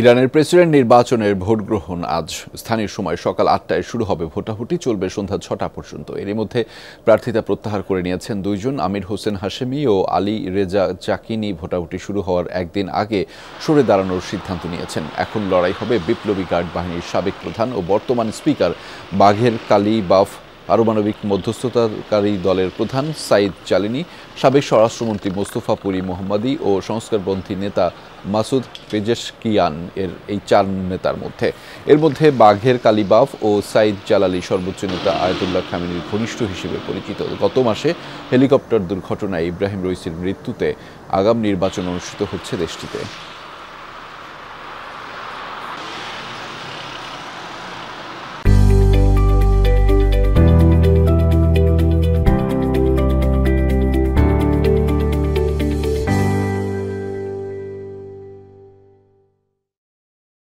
ইরানের প্রেসিডেন্ট নির্বাচনের ভোট গ্রহণ আজ স্থানীয় সময় সকাল ৮টায় শুরু হবে। ভোটাভুটি চলবে সন্ধ্যা ৬টা পর্যন্ত। এরই মধ্যে প্রার্থিতা প্রত্যাহার করে নিয়েছেন দুইজন। আমির হোসেন হাশেমি ও আলী রেজা জাকিনি ভোটাভুটি শুরু হওয়ার একদিন আগে সরে দাঁড়ানোর সিদ্ধান্ত নিয়েছেন। এখন লড়াই হবে বিপ্লবী গার্ড বাহিনীর সাবেক প্রধান ও বর্তমান স্পিকার বাঘের কালিবাফ, পারমাণবিক মধ্যস্থতাকারী দলের প্রধান সাইদ জালিনি, সাবেক স্বরাষ্ট্রমন্ত্রী মোস্তফা পুরি মোহাম্মদী ও সংস্কারপন্থী নেতা মাসুদ পেজেশকিয়ান এই চার নেতার মধ্যে। এর মধ্যে বাঘের কালিবাফ ও সাইদ জালালি সর্বোচ্চ নেতা আয়াতুল্লাহ খামেনির ঘনিষ্ঠ হিসেবে পরিচিত। গত মাসে হেলিকপ্টার দুর্ঘটনায় ইব্রাহিম রইসির মৃত্যুতে আগাম নির্বাচন অনুষ্ঠিত হচ্ছে দেশটিতে।